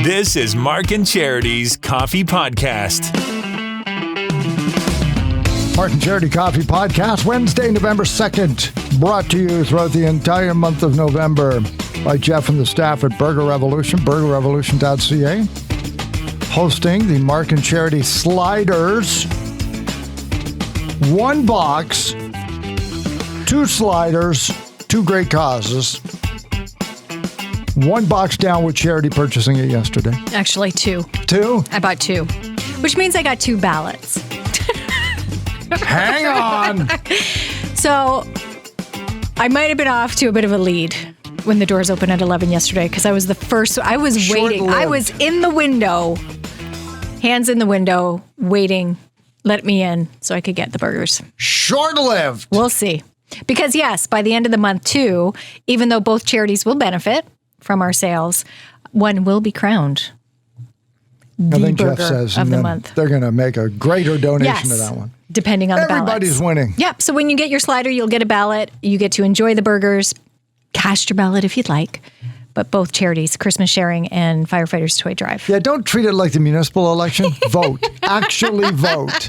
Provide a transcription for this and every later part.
This is Mark and Charity's Coffee Podcast. Mark and Charity Coffee Podcast, Wednesday, November 2nd, brought to you throughout the entire month of November by Jeff and the staff at Burger Revolution, burgerrevolution.ca, hosting the Mark and Charity Sliders. One box, two sliders, two great causes. One box down with Charity purchasing it yesterday. Actually, two. Two? I bought two, which means I got two ballots. Hang on. So I might have been off to a bit of a lead when the doors opened at 11 yesterday because I was the first. I was waiting. I was in the window, hands in the window, waiting. Let me in so I could get the burgers. Short-lived. We'll see. Because yes, by the end of the month too, even though both charities will benefit from our sales, one will be crowned the I think burger Jeff says of the month. They're going to make a greater donation to that one. Depending on the ballots. Everybody's winning. Yep. So when you get your slider, you'll get a ballot. You get to enjoy the burgers. Cast your ballot if you'd like. But both charities, Christmas Sharing and Firefighters Toy Drive. Yeah, don't treat it like the municipal election. Vote. Actually vote.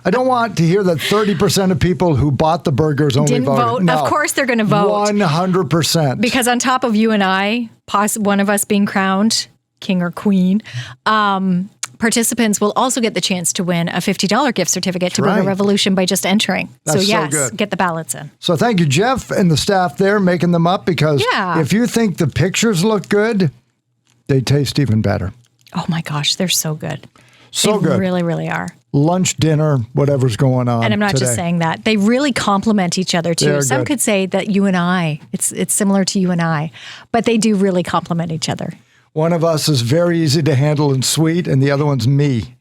I don't want to hear that 30% of people who bought the burgers only Didn't voted. vote. No. Of course they're going to vote. 100%. Because on top of you and I, one of us being crowned king or queen, participants will also get the chance to win a $50 gift certificate to Burger Revolution by just entering. That's so yes, good. Get the ballots in. So thank you, Jeff, and the staff there making them up because if you think the pictures look good, they taste even better. Oh my gosh, they're so good. So they good. Really, really are. Lunch, dinner, whatever's going on. And I'm not today. just saying that. They really complement each other too. They're Some good. could say that you and I, it's similar to you and I, but they do really complement each other. One of us is very easy to handle and sweet, and the other one's me.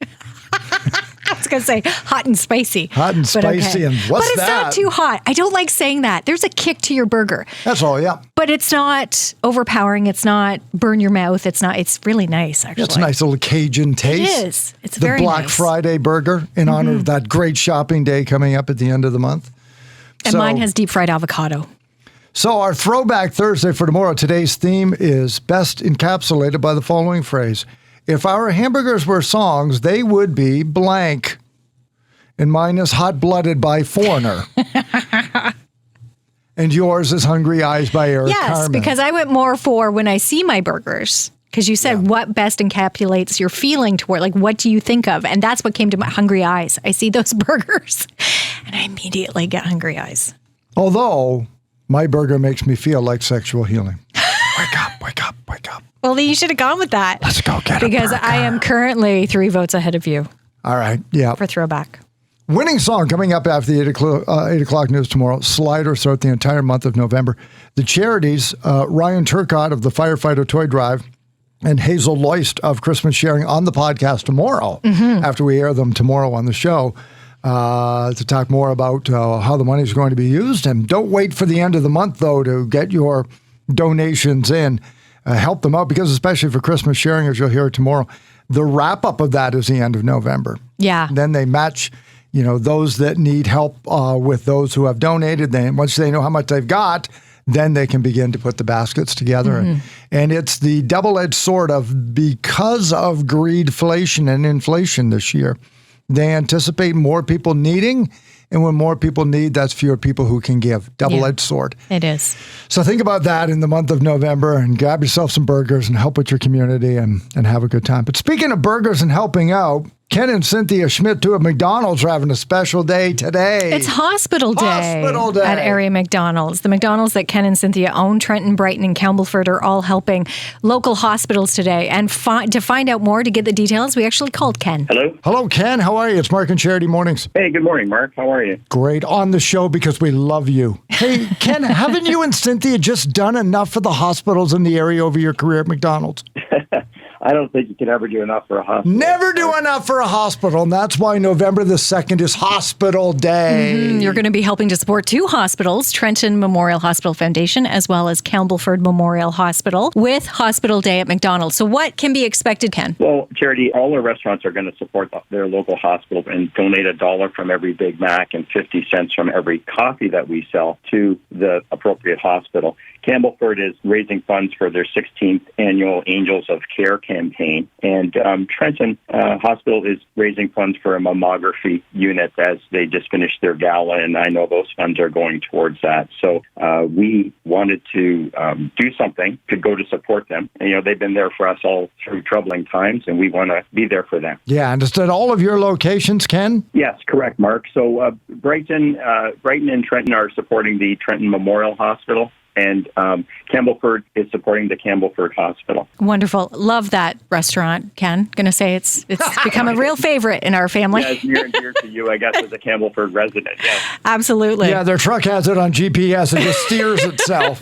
I was going to say hot and spicy. Hot and spicy, and what's But it's that? not too hot. I don't like saying that. There's a kick to your burger. That's all, yeah. But it's not overpowering. It's not burn your mouth. It's really nice, actually. It's a nice little Cajun taste. It is. It's very nice. The Black Friday burger in honor of that great shopping day coming up at the end of the month. And mine has deep fried avocado. So our Throwback Thursday for tomorrow, today's theme is best encapsulated by the following phrase. If our hamburgers were songs, they would be blank. And mine is Hot-Blooded by Foreigner. And yours is Hungry Eyes by Eric Carmen. Yes, because I went more for when I see my burgers. Because you said what best encapsulates your feeling toward, like what do you think of? And that's what came to my hungry eyes. I see those burgers and I immediately get hungry eyes. Although my burger makes me feel like sexual healing. Wake up, wake up, wake up. Well, then you should have gone with that. Let's go get it. Because I am currently 3 votes ahead of you. All right, yeah. For Throwback. Winning song coming up after the 8 o'clock news tomorrow. Sliders throughout the entire month of November. The charities, Ryan Turcott of the Firefighter Toy Drive and Hazel Loist of Christmas Sharing on the podcast tomorrow after we air them tomorrow on the show to talk more about how the money is going to be used. And don't wait for the end of the month, though, to get your donations in. Help them out because especially for Christmas Sharing, as you'll hear tomorrow, the wrap-up of that is the end of November. Yeah. Then they match those that need help with those who have donated. Then once they know how much they've got, then they can begin to put the baskets together. And it's the double-edged sword of because of greedflation and inflation this year, they anticipate more people needing. And when more people need, that's fewer people who can give. Double-edged sword. It is. So think about that in the month of November and grab yourself some burgers and help with your community and have a good time. But speaking of burgers and helping out, Ken and Cynthia Schmidt, too, at McDonald's, are having a special day today. It's Hospital Day. Hospital Day. At area McDonald's. The McDonald's that Ken and Cynthia own, Trenton, Brighton, and Campbellford, are all helping local hospitals today. And to find out more, to get the details, we actually called Ken. Hello? Hello, Ken. How are you? It's Mark and Charity Mornings. Hey, good morning, Mark. How are you? Great. On the show because we love you. Hey, Ken, haven't you and Cynthia just done enough for the hospitals in the area over your career at McDonald's? I don't think you can ever do enough for a hospital. Never do enough for a hospital, and that's why November the 2nd is Hospital Day. You're going to be helping to support 2 hospitals, Trenton Memorial Hospital Foundation, as well as Campbellford Memorial Hospital, with Hospital Day at McDonald. So what can be expected, Ken? Well, Charity, all our restaurants are going to support their local hospitals and donate $1 from every Big Mac and 50 cents from every coffee that we sell to the appropriate hospital. Campbellford is raising funds for their 16th annual Angels of Care campaign, and Trenton Hospital is raising funds for a mammography unit as they just finished their gala, and I know those funds are going towards that. So we wanted to do something to go to support them. And, they've been there for us all through troubling times, and we want to be there for them. Yeah, and is at all of your locations, Ken? Yes, correct, Mark. So Brighton and Trenton are supporting the Trenton Memorial Hospital, and Campbellford is supporting the Campbellford Hospital. Wonderful. Love that restaurant, Ken. Going to say it's become a real favorite in our family. Yeah, it's near and dear to you, I guess, as a Campbellford resident. Yes. Absolutely. Yeah, their truck has it on GPS. It just steers itself.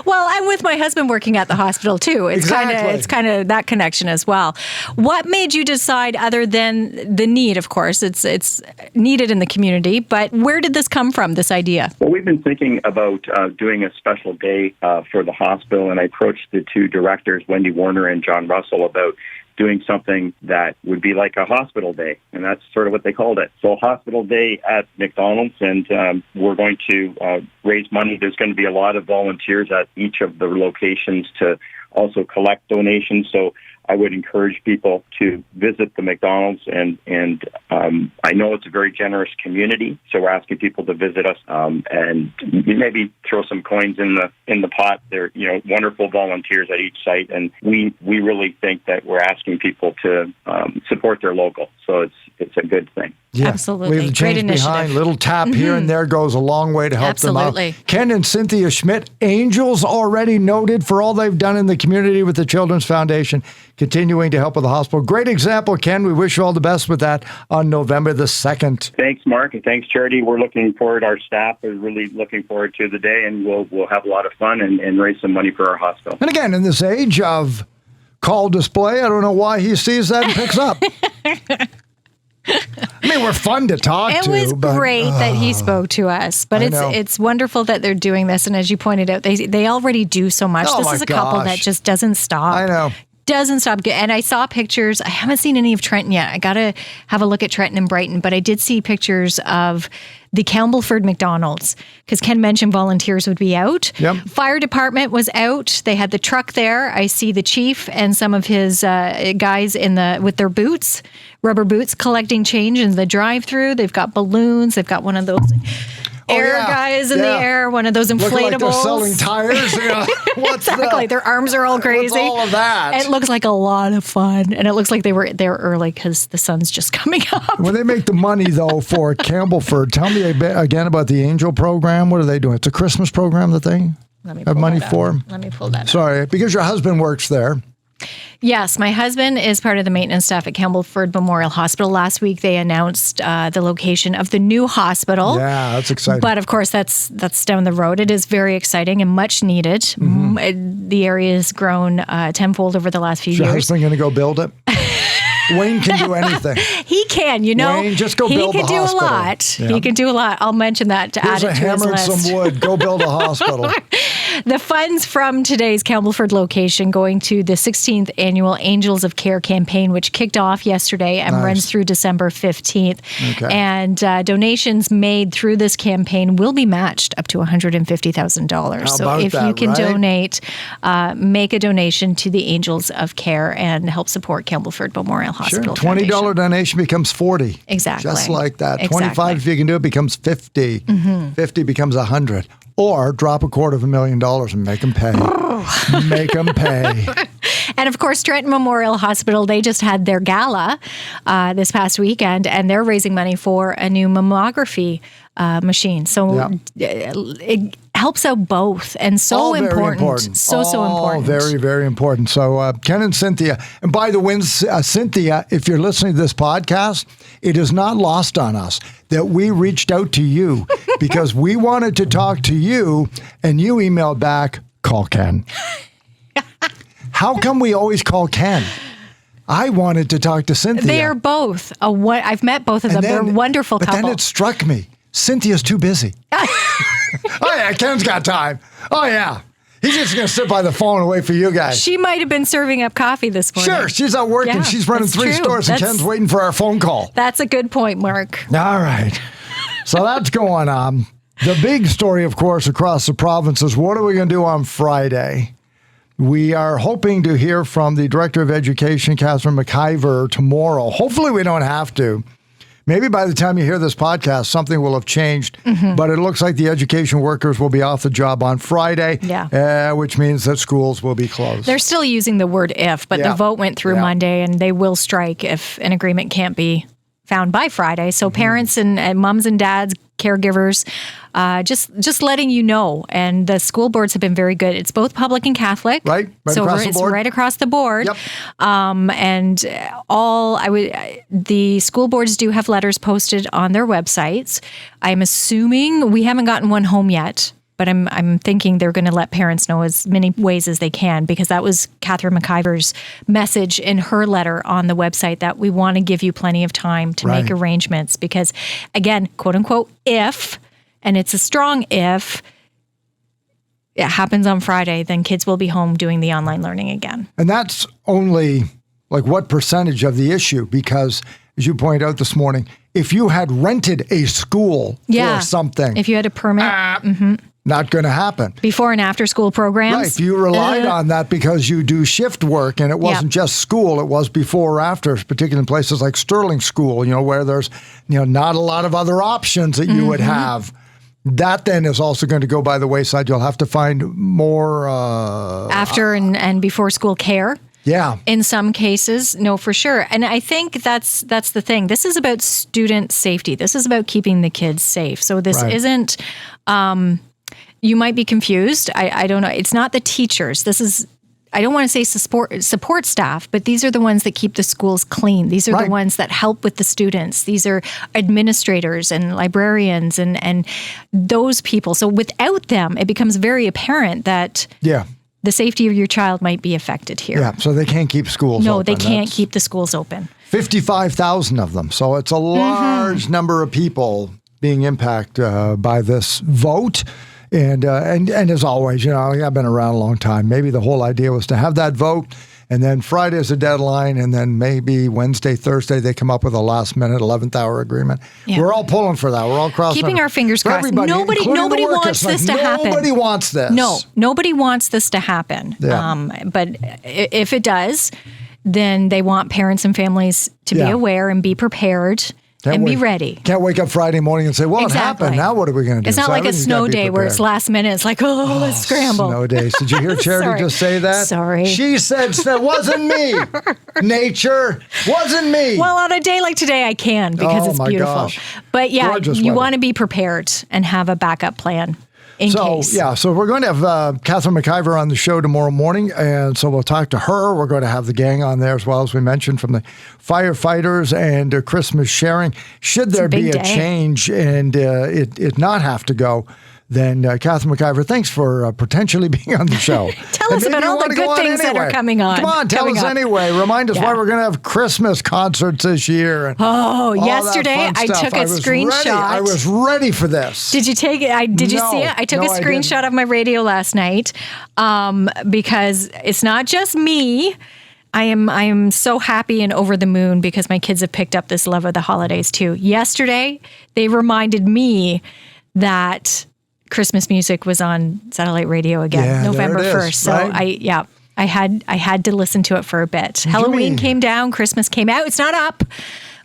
Well, I'm with my husband working at the hospital too. It's kind of that connection as well. What made you decide, other than the need, of course, it's needed in the community, but where did this come from, this idea? Well, we've been thinking about doing a special day for the hospital, and I approached the 2 directors, Wendy Warner and John Russell, about doing something that would be like a hospital day, and that's sort of what they called it. So hospital day at McDonald's, and we're going to raise money. There's going to be a lot of volunteers at each of the locations to also collect donations. So I would encourage people to visit the McDonald's, and I know it's a very generous community, so we're asking people to visit us and maybe throw some coins in the pot. They're wonderful volunteers at each site, and we really think that we're asking people to support their local. So it's a good thing. Yeah, absolutely. Leave the Great change initiative. behind. Little tap here and there goes a long way to help them out. Ken and Cynthia Schmidt, Angels already noted for all they've done in the community with the Children's Foundation, continuing to help with the hospital. Great example, Ken. We wish you all the best with that on November the 2nd. Thanks, Mark, and thanks, Charity. We're looking forward. Our staff is really looking forward to the day, and we'll have a lot of fun and raise some money for our hospital. And again, in this age of call display, I don't know why he sees that and picks up. I mean, we're fun to talk to. It was great that he spoke to us, but it's wonderful that they're doing this. And as you pointed out, they already do so much. This is a couple that just doesn't stop. I know. Doesn't stop. And I saw pictures. I haven't seen any of Trenton yet. I got to have a look at Trenton and Brighton, but I did see pictures of the Campbellford McDonald's, because Ken mentioned volunteers would be out. Yep. Fire department was out. They had the truck there. I see the chief and some of his guys with their boots, rubber boots, collecting change in the drive-through. They've got balloons. They've got one of those guys in the air, one of those inflatables. Look like they're selling tires. Exactly. Their arms are all crazy. What's all of that? It looks like a lot of fun. And it looks like they were there early because the sun's just coming up. When they make the money, though, for Campbellford, tell me again about the Angel program. What are they doing? It's a Christmas program that they have money for? Let me pull that up. Sorry, because your husband works there. Yes, my husband is part of the maintenance staff at Campbellford Memorial Hospital. Last week, they announced the location of the new hospital. Yeah, that's exciting. But of course, that's down the road. It is very exciting and much needed. Mm-hmm. The area has grown tenfold over the last few years. Is your husband going to go build it? Wayne can do anything. He can, Wayne, just go build a hospital. He can do a lot. Yeah. He can do a lot. I'll mention that to add it to his list. Here's a hammer and some wood. Go build a hospital. The funds from today's Campbellford location going to the 16th annual Angels of Care campaign, which kicked off yesterday and runs through December 15th. Okay. And donations made through this campaign will be matched up to $150,000. So if you can donate, make a donation to the Angels of Care and help support Campbellford Memorial Hospital. Sure. $20 donation becomes $40. Exactly. Just like that. Exactly. $25 if you can do it becomes $50. Mm-hmm. $50 becomes $100. Or drop $250,000 and make them pay. Make them pay. And of course, Trenton Memorial Hospital, they just had their gala this past weekend, and they're raising money for a new mammography machine. So it helps out both, and so important. So important. Very, very important. So Ken and Cynthia, and by the way, Cynthia, if you're listening to this podcast, it is not lost on us that we reached out to you because we wanted to talk to you, and you emailed back, call Ken. How come we always call Ken? I wanted to talk to Cynthia. They are both. I've met both of them. They're a wonderful couple. But then it struck me. Cynthia's too busy. Oh, yeah, Ken's got time. Oh, yeah. He's just going to sit by the phone and wait for you guys. She might have been serving up coffee this morning. Sure, she's out working. Yeah, she's running 3 stores, and Ken's waiting for our phone call. That's a good point, Mark. All right. So that's going on. The big story, of course, across the province is what are we going to do on Friday? We are hoping to hear from the Director of Education, Catherine McIver, tomorrow. Hopefully we don't have to. Maybe by the time you hear this podcast, something will have changed. But it looks like the education workers will be off the job on Friday, which means that schools will be closed. They're still using the word if, but the vote went through Monday, and they will strike if an agreement can't be found by Friday. So parents and moms and dads, caregivers, just letting you know. And the school boards have been very good. It's both public and Catholic. Right so across the it's board. right across the board. Yep. The school boards do have letters posted on their websites. I'm assuming we haven't gotten one home yet. But I'm thinking they're going to let parents know as many ways as they can, because that was Catherine McIver's message in her letter on the website, that we want to give you plenty of time to make arrangements. Because, again, quote unquote, if, and it's a strong if, it happens on Friday, then kids will be home doing the online learning again. And that's only like what percentage of the issue? Because, as you pointed out this morning, if you had rented a school for something, if you had a permit, not going to happen. Before and after school programs. Right. If you relied on that because you do shift work, and it wasn't just school, it was before or after, particularly in places like Sterling School, where there's, not a lot of other options that you would have. That then is also going to go by the wayside. You'll have to find more after and before school care. Yeah. In some cases, no, for sure. And I think that's the thing. This is about student safety. This is about keeping the kids safe. So this isn't, you might be confused. I don't know. It's not the teachers. This is, I don't want to say support staff, but these are the ones that keep the schools clean. These are the ones that help with the students. These are administrators and librarians and those people. So without them, it becomes very apparent that the safety of your child might be affected here. Yeah, so they can't keep schools open. No, they can't keep the schools open. 55,000 of them. So it's a large number of people being impacted by this vote. And as always, I've been around a long time. Maybe the whole idea was to have that vote, and then Friday is a deadline, and then maybe Wednesday, Thursday, they come up with a last-minute 11th-hour agreement. Yeah. We're all pulling for that. We're all crossing. Keeping our fingers crossed. Nobody wants this to happen. Nobody wants this. No, nobody wants this to happen. Yeah. But if it does, then they want parents and families to be aware and be prepared. Be ready. Can't wake up Friday morning and say, well, it happened. Now what are we going to do? It's not like a snow day where it's last minute. It's like, let's scramble. Snow days. Did you hear Charity just say that? Sorry. She said, it wasn't me. Nature, wasn't me. Well, on a day like today, I can because it's beautiful. Gosh. But you want to be prepared and have a backup plan. So we're going to have Catherine McIver on the show tomorrow morning, and so we'll talk to her. We're going to have the gang on there as well, as we mentioned, from the firefighters and Christmas sharing. Should there be a change and it not have to go, then Catherine McIver, thanks for potentially being on the show. Tell us about all the good things that are coming on. Come on, tell us anyway. Remind us why we're going to have Christmas concerts this year. And yesterday I took a screenshot. I was ready for this. Did you take it? Did you see it? I took a screenshot of my radio last night because it's not just me. I am so happy and over the moon because my kids have picked up this love of the holidays too. Yesterday, they reminded me that Christmas music was on satellite radio again, November 1st. So I had to listen to it for a bit. Halloween came down, Christmas came out. It's not up,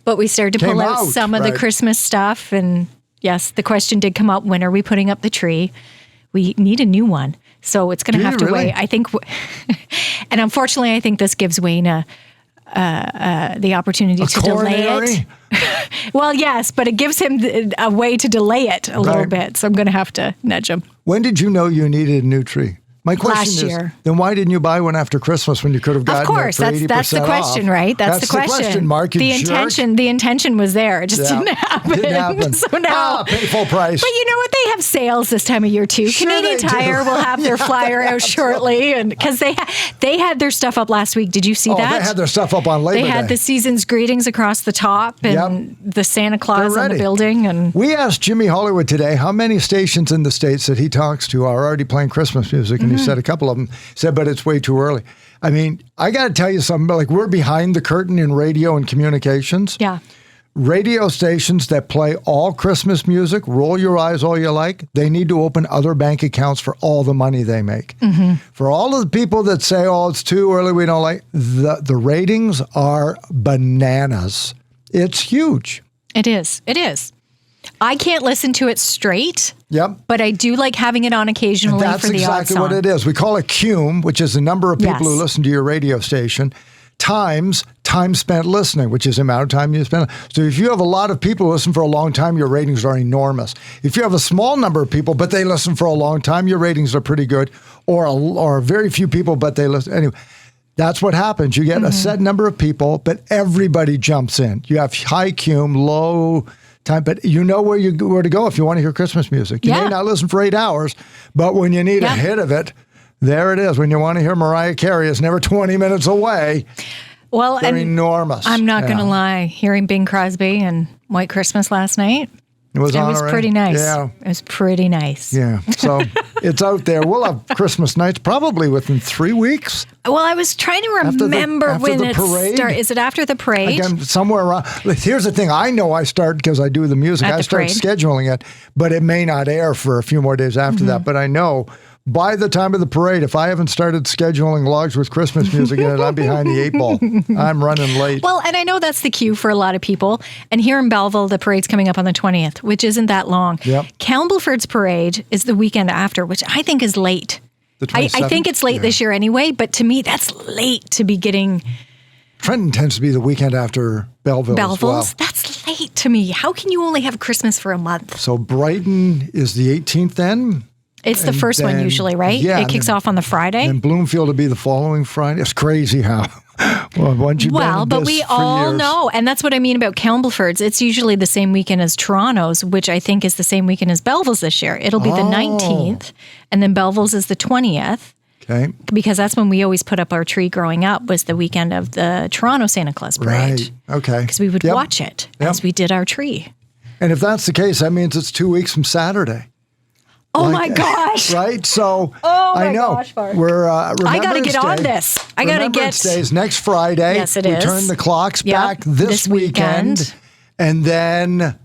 but we started to pull out some of the Christmas stuff. And yes, the question did come up, when are we putting up the tree? We need a new one. So it's going to have to wait. I think, and unfortunately, I think this gives Wayne the opportunity to delay it. Well, yes, but it gives him a way to delay it a little bit. So I'm going to have to nudge him. When did you know you needed a new tree? My question last is, year. then why didn't you buy one after Christmas when you could have gotten Of course, it for 80% that's the question, off? right? That's the question. Mark. The intention was there. It just didn't happen. Didn't happen. So now, pay full price. But you know what? They have sales this time of year too. Sure Canadian they do. Tire will have their flyer out shortly, and because they had their stuff up last week. Did you see that? They had their stuff up on Labor Day. They had the season's greetings across the top and the Santa Claus on the building. And we asked Jimmy Hollywood today how many stations in the States that he talks to are already playing Christmas music, and he said a couple of them. He said, but it's way too early. I mean, I got to tell you something. Like, we're behind the curtain in radio and communications. Yeah. Radio stations that play all Christmas music, roll your eyes all you like, they need to open other bank accounts for all the money they make. For all of the people that say, oh, it's too early, we don't like, the ratings are bananas. It's huge. It is. It is. I can't listen to it straight. Yep. But I do like having it on occasionally for the odd song. That's exactly what it is. We call it CUME, which is the number of people who listen to your radio station, times time spent listening, which is the amount of time you spend. So if you have a lot of people who listen for a long time, your ratings are enormous. If you have a small number of people, but they listen for a long time, your ratings are pretty good. Or very few people, but they listen. Anyway, that's what happens. You get a set number of people, but everybody jumps in. You have high CUME, low time, but you know where to go if you want to hear Christmas music. You may not listen for 8 hours, but when you need a hit of it, there it is. When you want to hear Mariah Carey, it's never 20 minutes away. Well, they're enormous. I'm not going to lie. Hearing Bing Crosby and White Christmas last night, it was pretty nice. Yeah. It was pretty nice. Yeah. So it's out there. We'll have Christmas nights probably within 3 weeks. Well, I was trying to remember when it starts. Is it after the parade? Again, somewhere around. Here's the thing. I know I start because I do the music. I start scheduling it, but it may not air for a few more days after that. But I know by the time of the parade, if I haven't started scheduling logs with Christmas music in it, I'm behind the 8 ball. I'm running late. Well, and I know that's the cue for a lot of people. And here in Belleville, the parade's coming up on the 20th, which isn't that long. Yep. Campbellford's parade is the weekend after, which I think is late. I think it's late this year anyway, but to me, that's late to be getting... Trenton tends to be the weekend after Belleville as well. That's late to me. How can you only have Christmas for a month? So Brighton is the 18th then? It's the first one usually, right? Yeah. It kicks off on the Friday. And Bloomfield will be the following Friday. It's crazy how. But we all know, and that's what I mean about Campbellford's. It's usually the same weekend as Toronto's, which I think is the same weekend as Belleville's this year. It'll be the 19th, and then Belleville's is the 20th. Okay. Because that's when we always put up our tree growing up, was the weekend of the Toronto Santa Claus parade. Right. Okay. Because we would watch it as we did our tree. And if that's the case, that means it's 2 weeks from Saturday. Oh my gosh! Right, so I know gosh, Mark. we're. I got to get on this. I got to get. Remembrance Day is next Friday. Yes, it is. is. We turn the clocks back this weekend, and then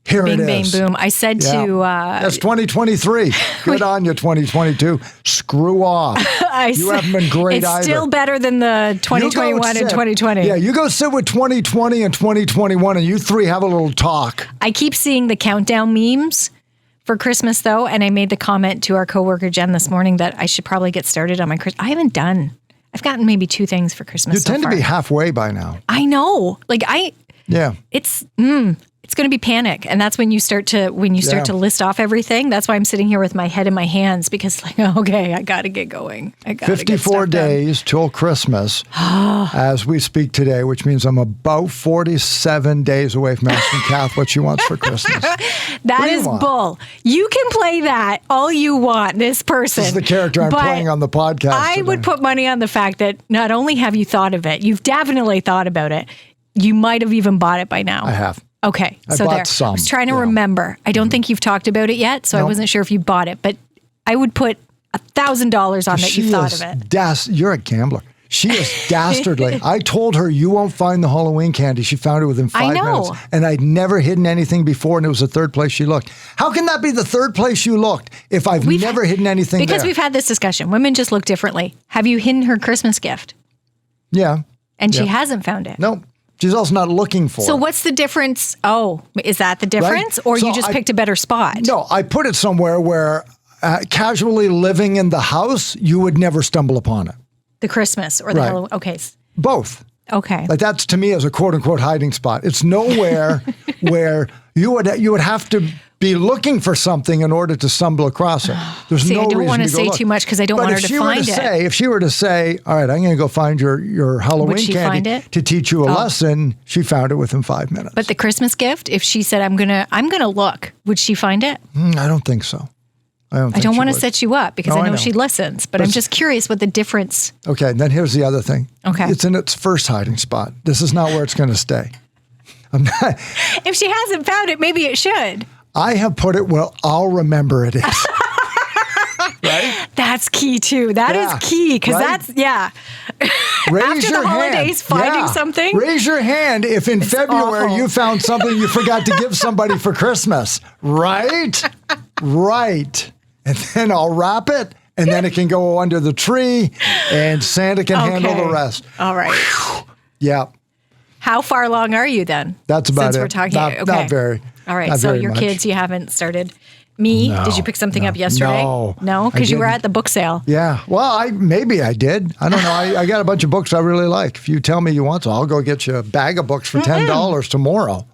here Bing, it is. Bing, boom! I said to. That's 2023. Good on you, 2022. Screw off. You haven't been great either. It's still better than the 2021 and 2020. Yeah, you go sit with 2020 and 2021, and you three have a little talk. I keep seeing the countdown memes for Christmas, though, and I made the comment to our coworker Jen this morning that I should probably get started on my Christmas. I haven't done. I've gotten maybe 2 things for Christmas. You tend to be halfway by now. I know. It's going to be panic, and that's when you start to to list off everything. That's why I'm sitting here with my head in my hands because, okay, I got to get going. 54 days till Christmas as we speak today, which means I'm about 47 days away from asking Kath what she wants for Christmas. That is bull. You can play that all you want, this person. This is the character I'm playing on the podcast I would put money on the fact that not only have you thought of it, you've definitely thought about it. You might have even bought it by now. I have. Okay, I bought some. I was trying to remember. I don't think you've talked about it yet, so I wasn't sure if you bought it, but I would put $1,000 on that you thought of it. You're a gambler. She is dastardly. I told her you won't find the Halloween candy. She found it within 5 minutes. And I'd never hidden anything before, and it was the third place she looked. How can that be the third place you looked if I've never hidden anything because we've had this discussion. Women just look differently. Have you hidden her Christmas gift? Yeah. And she hasn't found it? No. She's also not looking for it. So what's the difference? Oh, is that the difference? Right? Or you just picked a better spot? No, I put it somewhere where casually living in the house, you would never stumble upon it. The Christmas or the Halloween? Okay. Both. Okay. Like that's to me as a quote unquote hiding spot. It's nowhere where you would have to be looking for something in order to stumble across it. There's See, no I don't reason want to go say look. too much because I don't want her to find it. If she were to say, all right, I'm going to go find your Halloween Would she candy find it? to teach you a lesson, she found it within 5 minutes. But the Christmas gift, if she said, I'm gonna look, would she find it? I don't think so. I don't want to set you up because No, I I know know. she listens, but I'm just curious what the difference. Okay, and then here's the other thing. Okay. It's in its first hiding spot. This is not where it's going to stay. If she hasn't found it, maybe it should. I have put it where I'll remember it is. Right? That's key too. That is key because right? that's Raise After your the holidays, hand. finding something? Raise your hand if in February awful. you found something you forgot to give somebody for Christmas. Right? Right. And then I'll wrap it, and then it can go under the tree, and Santa can handle the rest. All right. Yeah. How far along are you then? That's about Since it. we're talking, Not very. All right. Not So very your much. kids, you haven't started. Me? No, Did you pick something up yesterday? No, because I you were didn't. at the book sale. Yeah. Well, maybe I did. I don't know. I got a bunch of books I really like. If you tell me you want to, I'll go get you a bag of books for $10 tomorrow.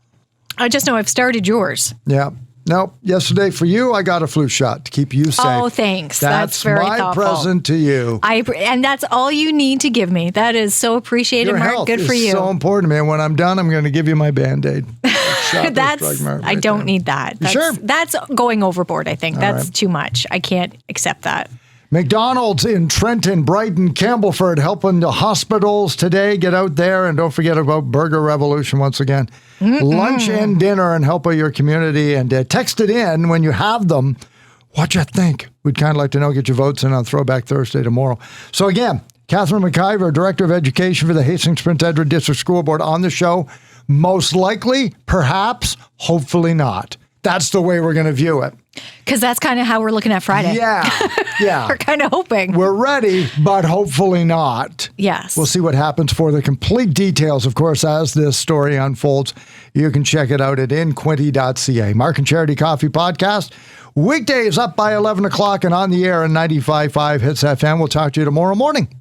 I just know I've started yours. Yeah. Nope. Yesterday for you, I got a flu shot to keep you safe. Oh, thanks. That's very my thoughtful. present to you. And that's all you need to give me. That is so appreciated, Your Mark. health Good for is you. so important to me. And when I'm done, I'm going to give you my Band-Aid. I don't need that. That's, sure? That's going overboard, I think. That's right. too much. I can't accept that. McDonald's in Trenton, Brighton, Campbellford helping the hospitals today. Get out there and don't forget about Burger Revolution once again. Lunch and dinner and help out your community. And text it in when you have them. What you think? We'd kind of like to know. Get your votes in on Throwback Thursday tomorrow. So again, Catherine McIver, Director of Education for the Hastings Prince Edward District School Board on the show. Most likely, perhaps, hopefully not. That's the way we're going to view it. Because that's kind of how we're looking at Friday. Yeah. We're kind of hoping. We're ready, but hopefully not. Yes. We'll see what happens. For the complete details, of course, as this story unfolds, you can check it out at inquinty.ca. Mark and Charity Coffee Podcast. Weekdays up by 11 o'clock and on the air on 95.5 Hits FM. We'll talk to you tomorrow morning.